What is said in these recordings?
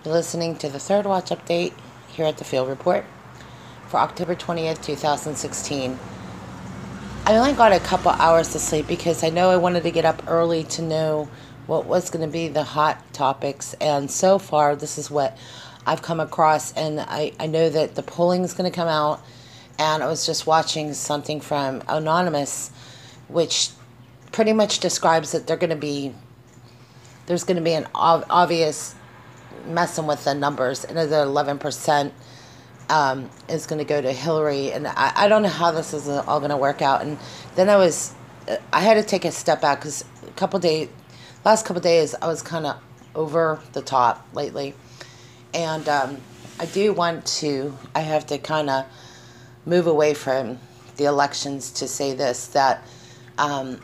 You're listening to the third watch update here at the Field Report for October 20th, 2016. I only got a couple hours of sleep because I know I wanted to get up early to know what was going to be the hot topics. And so far, this is what I've come across. And I know that the polling is going to come out. And I was just watching something from Anonymous, which pretty much describes that there's going to be an obvious messing with the numbers. Another 11% is going to go to Hillary, and I don't know how this is all going to work out. And then I had to take a step back because last couple days I was kind of over the top lately, and I have to kind of move away from the elections to say this, that I'm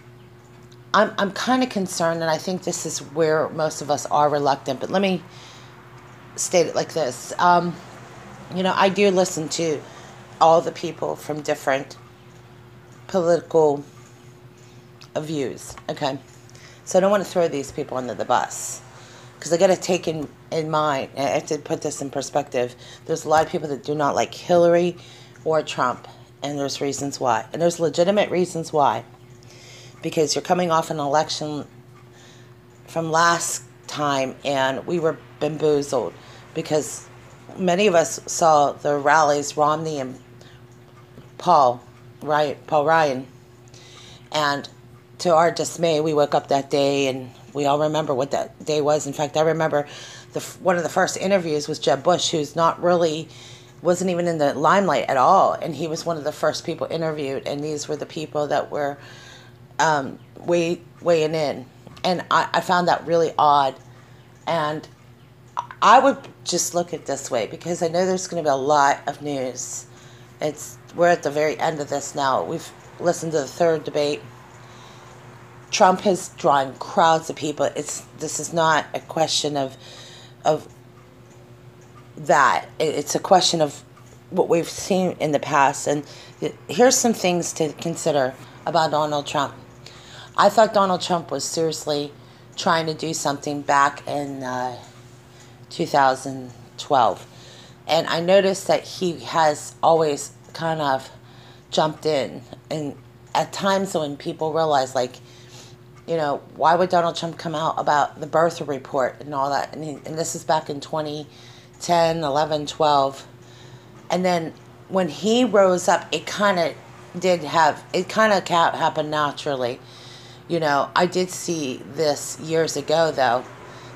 kind of concerned, and I think this is where most of us are reluctant. But let me state it like this. I do listen to all the people from different political views, okay? So I don't want to throw these people under the bus, because I got to take in mind, I have to put this in perspective. There's a lot of people that do not like Hillary or Trump, and there's reasons why. And there's legitimate reasons why. Because you're coming off an election from last time, and we were bamboozled because many of us saw the rallies, Romney and Paul Ryan, and to our dismay, we woke up that day, and we all remember what that day was. In fact, I remember one of the first interviews was Jeb Bush, who's wasn't even in the limelight at all, and he was one of the first people interviewed, and these were the people that were weighing in. And I found that really odd. And I would just look at it this way, because I know there's going to be a lot of news. We're at the very end of this now. We've listened to the third debate. Trump has drawn crowds of people. This is not a question of that. It's a question of what we've seen in the past. And here's some things to consider about Donald Trump. I thought Donald Trump was seriously trying to do something back in 2012. And I noticed that he has always kind of jumped in. And at times when people realize, why would Donald Trump come out about the birther report and all that? And this is back in 2010, 11, 12. And then when he rose up, it kind of happened naturally. I did see this years ago, though,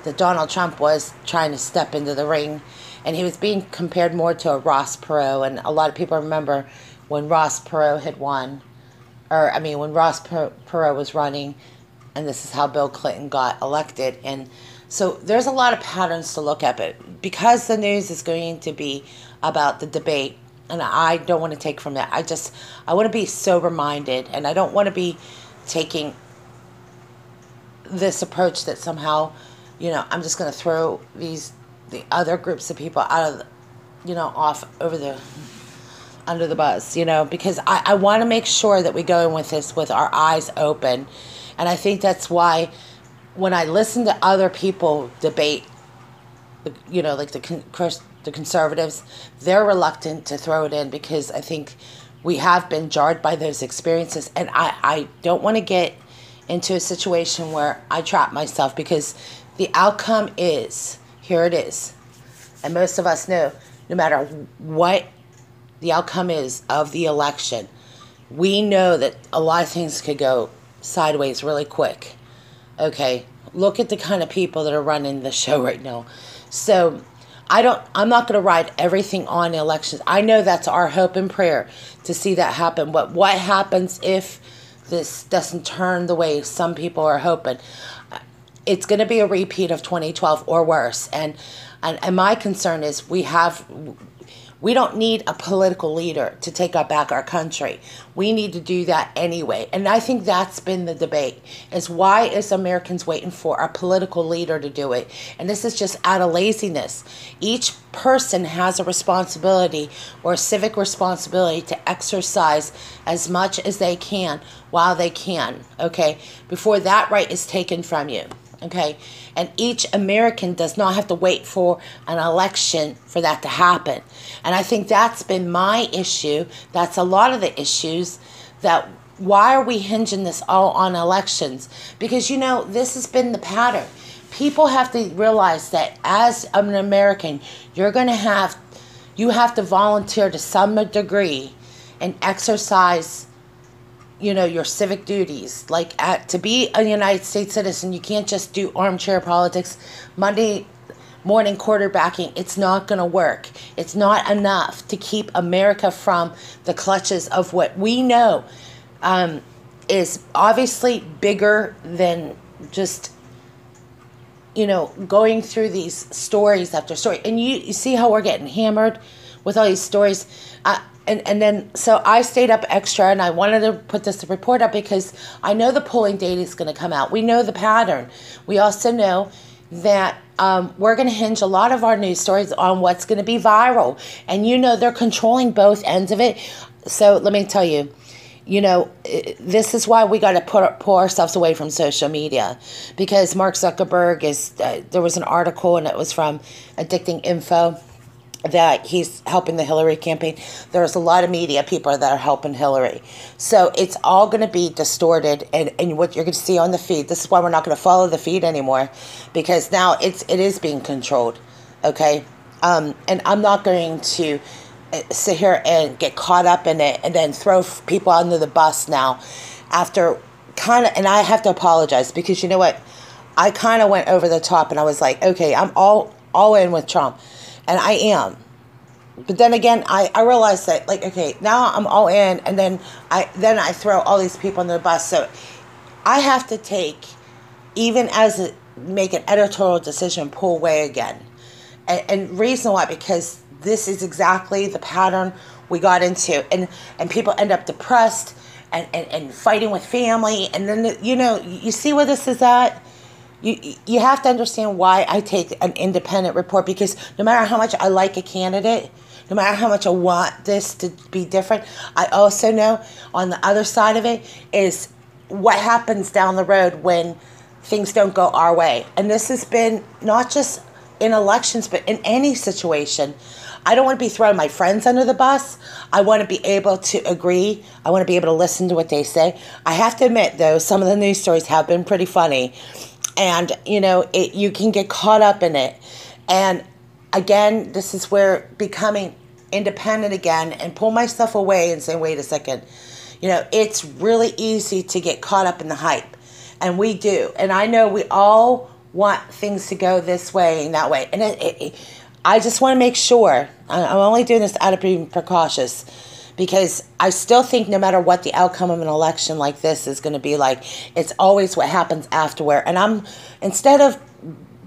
that Donald Trump was trying to step into the ring, and he was being compared more to a Ross Perot. And a lot of people remember when Ross Perot had won, when Ross Perot was running, and this is how Bill Clinton got elected. And so there's a lot of patterns to look at, but because the news is going to be about the debate, and I don't want to take from that. I want to be sober-minded, and I don't want to be taking this approach that somehow, I'm just going to throw the other groups of people out of, off under the bus, because I want to make sure that we go in with this with our eyes open. And I think that's why when I listen to other people debate, like the conservatives, they're reluctant to throw it in, because I think we have been jarred by those experiences. And I don't want to get into a situation where I trap myself, because the outcome is, here it is. And most of us know, no matter what the outcome is of the election, we know that a lot of things could go sideways really quick. Okay, look at the kind of people that are running the show right now. So I'm not going to ride everything on the elections. I know that's our hope and prayer to see that happen. But what happens if this doesn't turn the way some people are hoping? It's going to be a repeat of 2012 or worse. And my concern is we don't need a political leader to take back our country. We need to do that anyway. And I think that's been the debate, is why is Americans waiting for a political leader to do it? And this is just out of laziness. Each person has a responsibility or a civic responsibility to exercise as much as they can while they can, okay, before that right is taken from you. Okay, and each American does not have to wait for an election for that to happen. And I think that's been my issue. That's a lot of the issues, that why are we hinging this all on elections? Because, this has been the pattern. People have to realize that as an American, you have to volunteer to some degree and exercise your civic duties. Like, to be a United States citizen, you can't just do armchair politics, Monday morning quarterbacking. It's not going to work. It's not enough to keep America from the clutches of what we know is obviously bigger than just, going through these stories after story. And you see how we're getting hammered with all these stories. And then, so I stayed up extra, and I wanted to put this report up because I know the polling data is going to come out. We know the pattern. We also know that we're going to hinge a lot of our news stories on what's going to be viral. And they're controlling both ends of it. So let me tell you, this is why we got to pull ourselves away from social media, because Mark Zuckerberg there was an article, and it was from Addicting Info, that he's helping the Hillary campaign. There's a lot of media people that are helping Hillary. So it's all going to be distorted, and what you're going to see on the feed. This is why we're not going to follow the feed anymore, because now it is being controlled. Okay? And I'm not going to sit here and get caught up in it and then throw people under the bus now after and I have to apologize, because you know what? I kind of went over the top, and I was like, okay, I'm all in with Trump. And I am. But then again, I realized that, like, okay, now I'm all in, and then I throw all these people on the bus. So I have to make an editorial decision, pull away again. And reason why, because this is exactly the pattern we got into. And people end up depressed and fighting with family. And then, you see where this is at? You have to understand why I take an independent report, because no matter how much I like a candidate, no matter how much I want this to be different, I also know on the other side of it is what happens down the road when things don't go our way. And this has been not just in elections, but in any situation. I don't want to be throwing my friends under the bus. I want to be able to agree. I want to be able to listen to what they say. I have to admit, though, some of the news stories have been pretty funny. And, you can get caught up in it. And again, this is where becoming independent again and pull myself away and say, wait a second. It's really easy to get caught up in the hype. And we do. And I know we all want things to go this way and that way. And I just want to make sure, I'm only doing this out of being precautious, because I still think no matter what the outcome of an election like this is going to be like, it's always what happens afterward. And instead of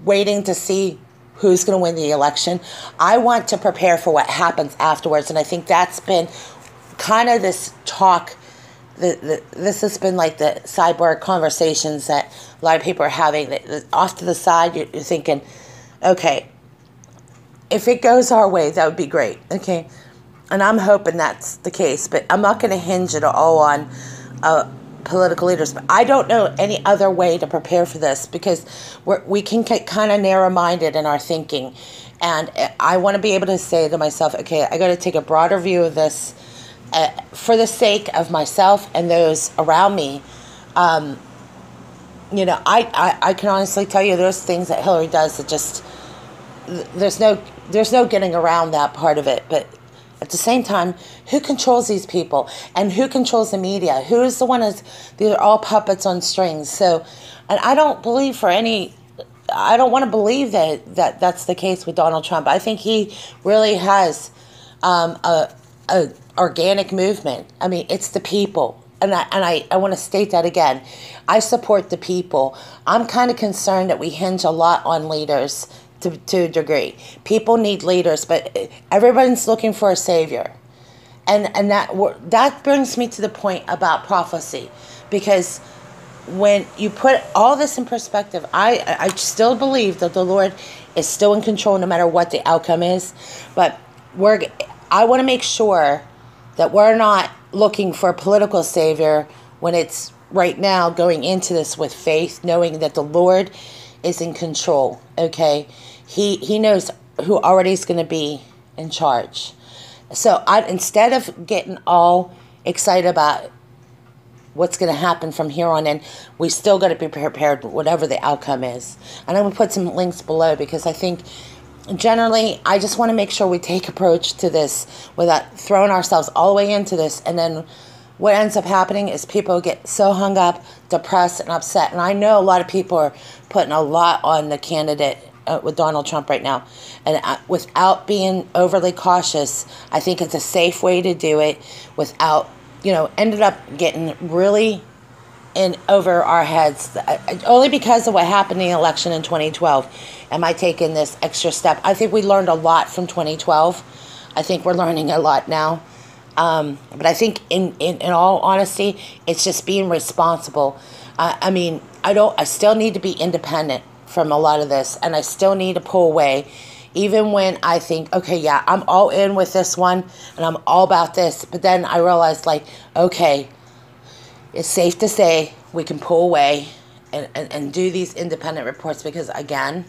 waiting to see who's going to win the election, I want to prepare for what happens afterwards. And I think that's been kind of this talk, this has been like the sidebar conversations that a lot of people are having. Off to the side, you're thinking, okay, if it goes our way, that would be great. Okay. And I'm hoping that's the case, but I'm not going to hinge it all on political leaders. But I don't know any other way to prepare for this, because we can get kind of narrow-minded in our thinking. And I want to be able to say to myself, okay, I got to take a broader view of this for the sake of myself and those around me. I can honestly tell you there's things that Hillary does that just, there's no getting around that part of it. But at the same time, who controls these people, and who controls the media? Who is the one these are all puppets on strings. So, and I don't believe I don't want to believe that that's the case with Donald Trump. I think he really has a organic movement. I mean, it's the people. And I want to state that again. I support the people. I'm kind of concerned that we hinge a lot on leaders to a degree. People need leaders, but everyone's looking for a savior. And that brings me to the point about prophecy, because when you put all this in perspective, I still believe that the Lord is still in control no matter what the outcome is. But I want to make sure that we're not looking for a political savior when it's right now going into this with faith, knowing that the Lord is in control, okay? He knows who already is going to be in charge. So instead of getting all excited about what's going to happen from here on in, we still got to be prepared whatever the outcome is. And I'm going to put some links below, because I think generally I just want to make sure we take approach to this without throwing ourselves all the way into this, and then what ends up happening is people get so hung up, depressed, and upset. And I know a lot of people are putting a lot on the candidate with Donald Trump right now. And without being overly cautious, I think it's a safe way to do it without, ended up getting really in over our heads. Only because of what happened in the election in 2012 am I taking this extra step. I think we learned a lot from 2012. I think we're learning a lot now. But I think in all honesty, it's just being responsible. I still need to be independent from a lot of this, and I still need to pull away, even when I think, okay, yeah, I'm all in with this one, and I'm all about this, but then I realize, okay, it's safe to say we can pull away and do these independent reports, because, again,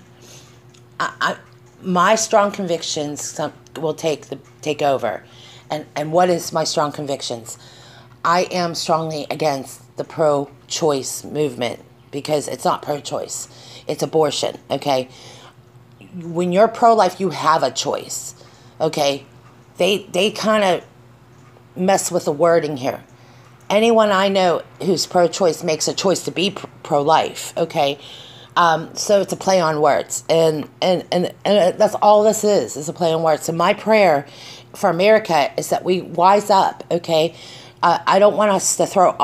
my strong convictions will take over. And what is my strong convictions? I am strongly against the pro-choice movement, because it's not pro-choice. It's abortion, okay? When you're pro-life, you have a choice, okay? They kind of mess with the wording here. Anyone I know who's pro-choice makes a choice to be pro-life, okay? So it's a play on words, and that's all this is a play on words. So my prayer for America is that we wise up, okay? I don't want us to throw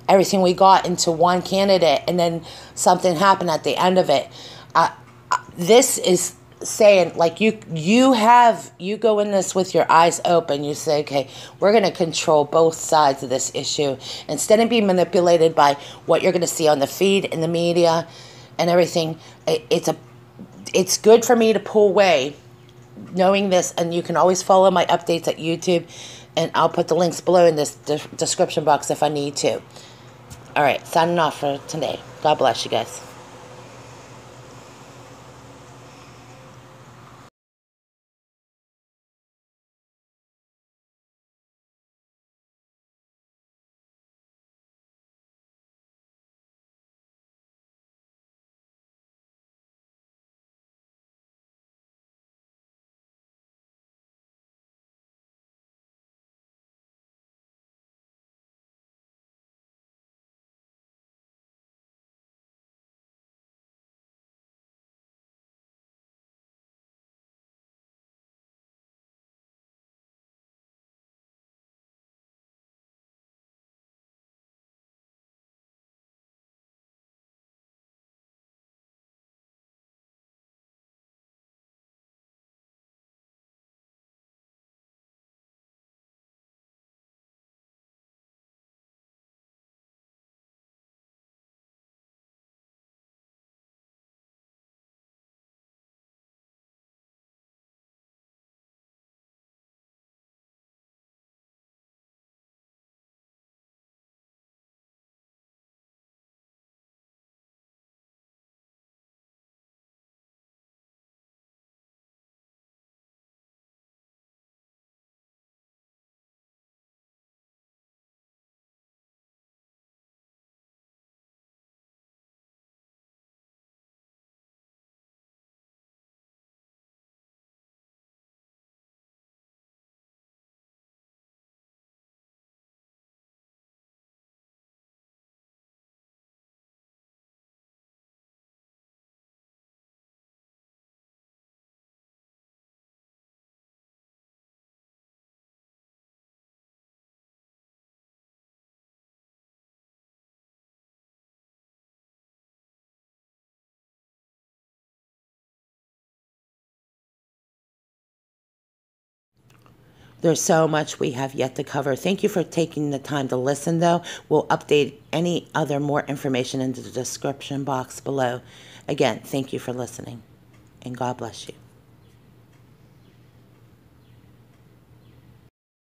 everything we got into one candidate and then something happen at the end of it. This is saying, you go in this with your eyes open. You say, okay, we're going to control both sides of this issue, instead of being manipulated by what you're going to see on the feed in the media and everything. It's good for me to pull away knowing this, and you can always follow my updates at YouTube, and I'll put the links below in this description box if I need to. All right, signing off for today. God bless you guys. There's so much we have yet to cover. Thank you for taking the time to listen, though. We'll update any other more information in the description box below. Again, thank you for listening, and God bless you.